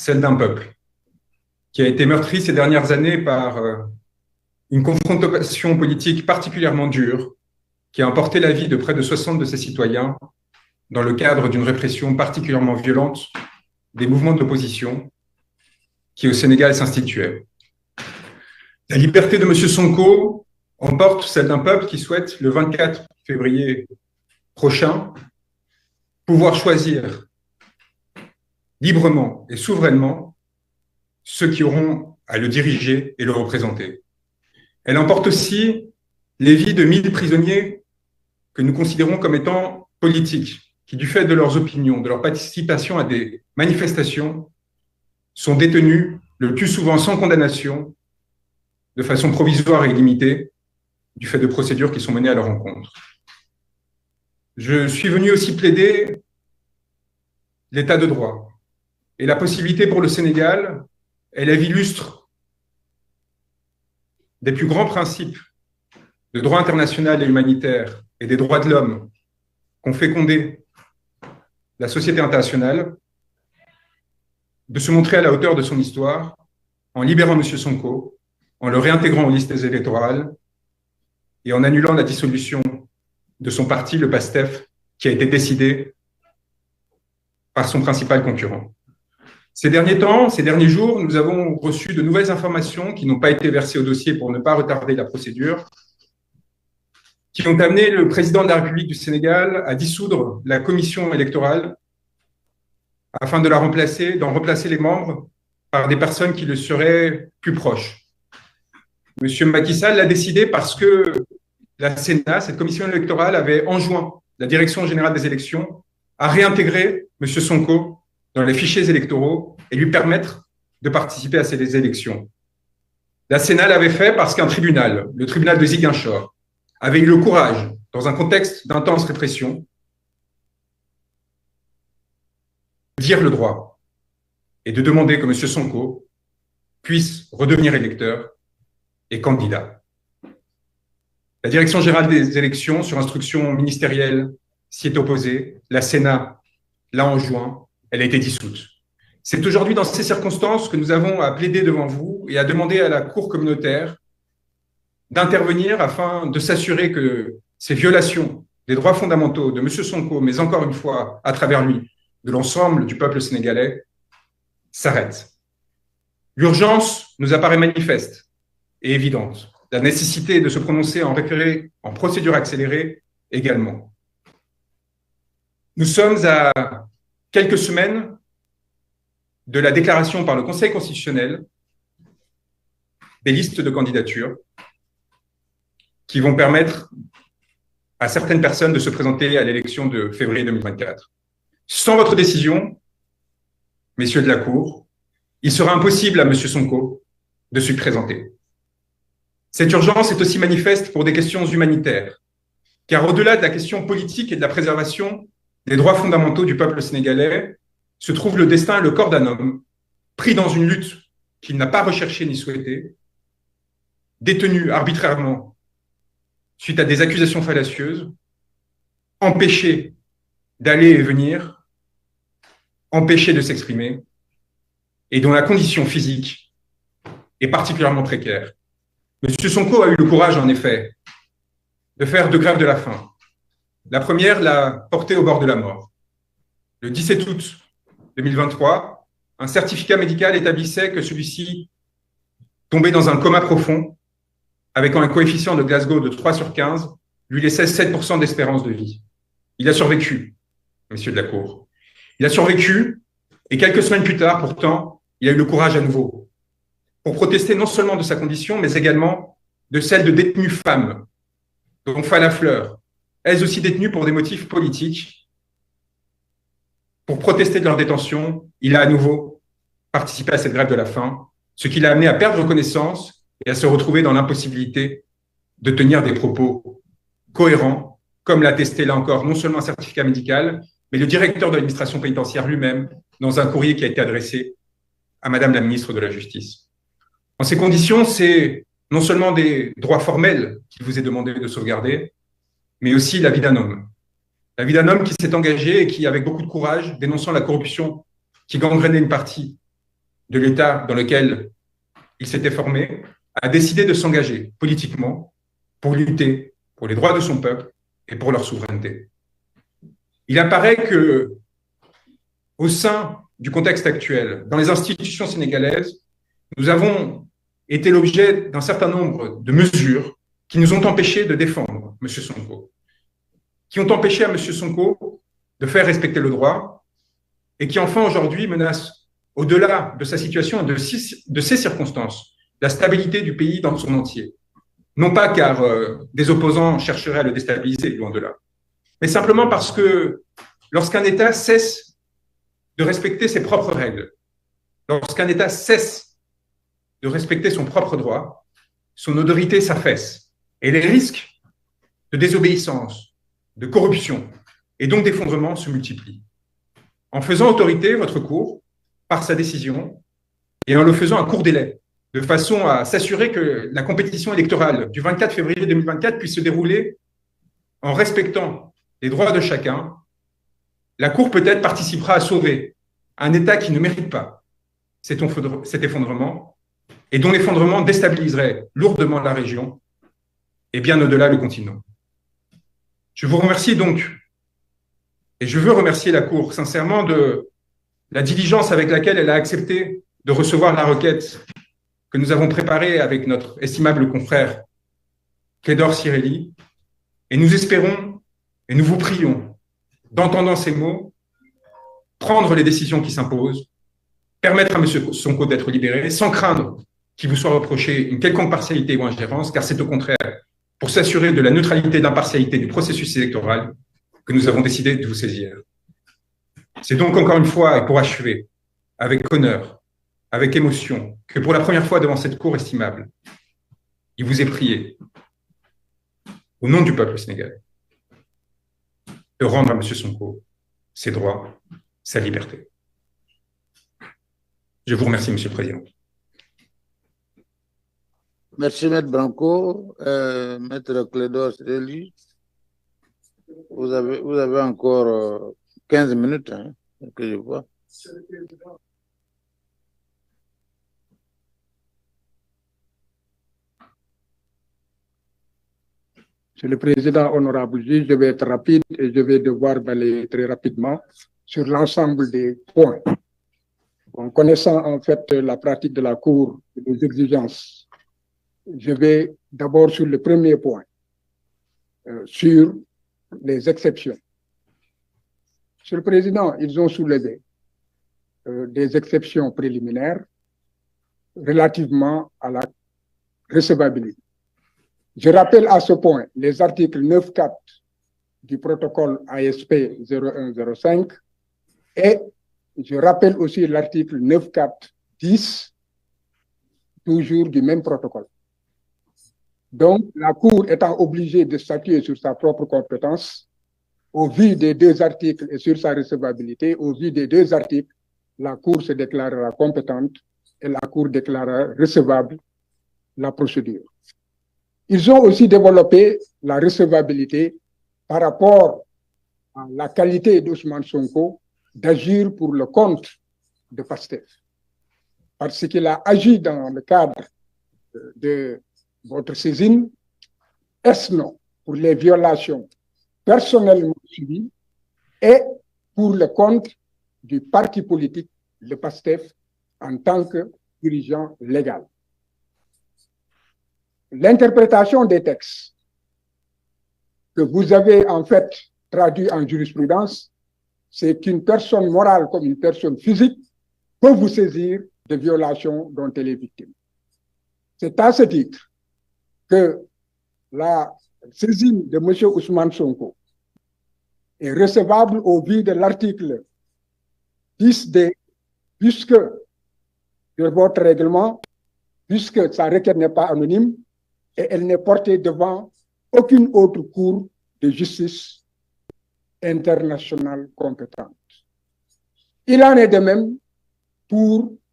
celle d'un peuple qui a été meurtri ces dernières années par une confrontation politique particulièrement dure qui a emporté la vie de près de 60 de ses citoyens dans le cadre d'une répression particulièrement violente des mouvements d'opposition qui au Sénégal s'instituaient. La liberté de M. Sonko emporte celle d'un peuple qui souhaite, le 24 février prochain, pouvoir choisir librement et souverainement ceux qui auront à le diriger et le représenter. Elle emporte aussi les vies de 1000 prisonniers que nous considérons comme étant politiques, qui, du fait de leurs opinions, de leur participation à des manifestations, sont détenus le plus souvent sans condamnation, de façon provisoire et illimitée, du fait de procédures qui sont menées à leur encontre. Je suis venu aussi plaider l'état de droit et la possibilité pour le Sénégal, élève illustre des plus grands principes de droit international et humanitaire et des droits de l'homme qu'ont fécondé la société internationale, de se montrer à la hauteur de son histoire en libérant M. Sonko, en le réintégrant aux listes électorales et en annulant la dissolution de son parti, le PASTEF, qui a été décidé par son principal concurrent. Ces derniers temps, ces derniers jours, nous avons reçu de nouvelles informations qui n'ont pas été versées au dossier pour ne pas retarder la procédure, qui ont amené le président de la République du Sénégal à dissoudre la commission électorale afin de d'en remplacer les membres par des personnes qui le seraient plus proches. M. Macky Sall l'a décidé parce que la Sénat, cette commission électorale, avait enjoint la Direction générale des élections à réintégrer M. Sonko dans les fichiers électoraux et lui permettre de participer à ces élections. La Sénat l'avait fait parce qu'un tribunal, le tribunal de Ziguinchor, avait eu le courage, dans un contexte d'intense répression, de dire le droit et de demander que M. Sonko puisse redevenir électeur et candidat. La Direction générale des élections, sur instruction ministérielle, s'y est opposée. La Sénat l'a enjoint. Elle a été dissoute. C'est aujourd'hui dans ces circonstances que nous avons à plaider devant vous et à demander à la Cour communautaire d'intervenir afin de s'assurer que ces violations des droits fondamentaux de M. Sonko, mais encore une fois, à travers lui, de l'ensemble du peuple sénégalais, s'arrêtent. L'urgence nous apparaît manifeste et évidente. La nécessité de se prononcer en référé, en procédure accélérée également. Nous sommes à quelques semaines de la déclaration par le Conseil constitutionnel des listes de candidatures qui vont permettre à certaines personnes de se présenter à l'élection de février 2024. Sans votre décision, messieurs de la Cour, il sera impossible à M. Sonko de se présenter. Cette urgence est aussi manifeste pour des questions humanitaires, car au-delà de la question politique et de la préservation des droits fondamentaux du peuple sénégalais, se trouve le destin et le corps d'un homme pris dans une lutte qu'il n'a pas recherchée ni souhaitée, détenu arbitrairement suite à des accusations fallacieuses, empêché d'aller et venir, empêché de s'exprimer, et dont la condition physique est particulièrement précaire. M. Sonko a eu le courage, en effet, de faire 2 grèves de la faim. La première l'a porté au bord de la mort. Le 17 août 2023, un certificat médical établissait que celui-ci tombait dans un coma profond, avec un coefficient de Glasgow de 3 sur 15, lui laissait 7% d'espérance de vie. Il a survécu, messieurs de la Cour. Il a survécu, et quelques semaines plus tard, pourtant, il a eu le courage à nouveau pour protester non seulement de sa condition, mais également de celle de détenues femmes, dont Fana Fleur, elles aussi détenues pour des motifs politiques. Pour protester de leur détention, il a à nouveau participé à cette grève de la faim, ce qui l'a amené à perdre connaissance et à se retrouver dans l'impossibilité de tenir des propos cohérents, comme l'a attesté là encore non seulement un certificat médical, mais le directeur de l'administration pénitentiaire lui-même, dans un courrier qui a été adressé à Madame la ministre de la Justice. En ces conditions, c'est non seulement des droits formels qu'il vous est demandé de sauvegarder, mais aussi la vie d'un homme. La vie d'un homme qui s'est engagé et qui, avec beaucoup de courage, dénonçant la corruption qui gangrénait une partie de l'État dans lequel il s'était formé, a décidé de s'engager politiquement pour lutter pour les droits de son peuple et pour leur souveraineté. Il apparaît que, au sein du contexte actuel, dans les institutions sénégalaises, nous avons été l'objet d'un certain nombre de mesures qui nous ont empêchés de défendre M. Sonko, qui ont empêché à M. Sonko de faire respecter le droit et qui, enfin, aujourd'hui, menacent, au-delà de sa situation et de ses circonstances, la stabilité du pays dans son entier. Non pas car des opposants chercheraient à le déstabiliser, loin de là, mais simplement parce que lorsqu'un État cesse de respecter ses propres règles, lorsqu'un État cesse de respecter son propre droit, son autorité s'affaisse et les risques de désobéissance, de corruption et donc d'effondrement se multiplient. En faisant autorité, votre Cour, par sa décision, et en le faisant à court délai, de façon à s'assurer que la compétition électorale du 24 février 2024 puisse se dérouler en respectant les droits de chacun, la Cour peut-être participera à sauver un État qui ne mérite pas cet effondrement et dont l'effondrement déstabiliserait lourdement la région et bien au-delà le continent. Je vous remercie donc, et je veux remercier la Cour sincèrement de la diligence avec laquelle elle a accepté de recevoir la requête que nous avons préparée avec notre estimable confrère Clédor Cirelli, et nous espérons et nous vous prions d'entendant ces mots, prendre les décisions qui s'imposent, permettre à M. Sonko d'être libéré sans craindre qu'il vous soit reproché une quelconque partialité ou ingérence, car c'est au contraire pour s'assurer de la neutralité et d'impartialité du processus électoral que nous avons décidé de vous saisir. C'est donc encore une fois, et pour achever, avec honneur, avec émotion, que pour la première fois devant cette cour estimable, il vous est prié, au nom du peuple sénégalais, de rendre à M. Sonko ses droits, sa liberté. Je vous remercie, Monsieur le Président. Merci, Maître Branco. Maître Clédor Cirelli, vous avez encore 15 minutes, hein, que je vois. Monsieur le Président, honorable juge, je vais être rapide et je vais devoir balayer très rapidement sur l'ensemble des points. En connaissant en fait la pratique de la Cour et des exigences, je vais d'abord sur le premier point, sur les exceptions. Monsieur le Président, ils ont soulevé des exceptions préliminaires relativement à la recevabilité. Je rappelle à ce point les articles 9.4 du protocole ASP 0105 et je rappelle aussi l'article 9.4.10, toujours du même protocole. Donc, la Cour étant obligée de statuer sur sa propre compétence, au vu des deux articles et sur sa recevabilité, au vu des deux articles, la Cour se déclarera compétente et la Cour déclarera recevable la procédure. Ils ont aussi développé la recevabilité par rapport à la qualité d'Ousmane Sonko d'agir pour le compte de PASTEF. Parce qu'il a agi dans le cadre de votre saisine, est-ce non pour les violations personnellement subies et pour le compte du parti politique, le PASTEF, en tant que dirigeant légal. L'interprétation des textes que vous avez en fait traduit en jurisprudence, c'est qu'une personne morale comme une personne physique peut vous saisir de violations dont elle est victime. C'est à ce titre que la saisine de M. Ousmane Sonko est recevable au vu de l'article 10D, puisque de votre règlement, puisque sa requête n'est pas anonyme et elle n'est portée devant aucune autre cour de justice internationale compétente. Il en est de même pour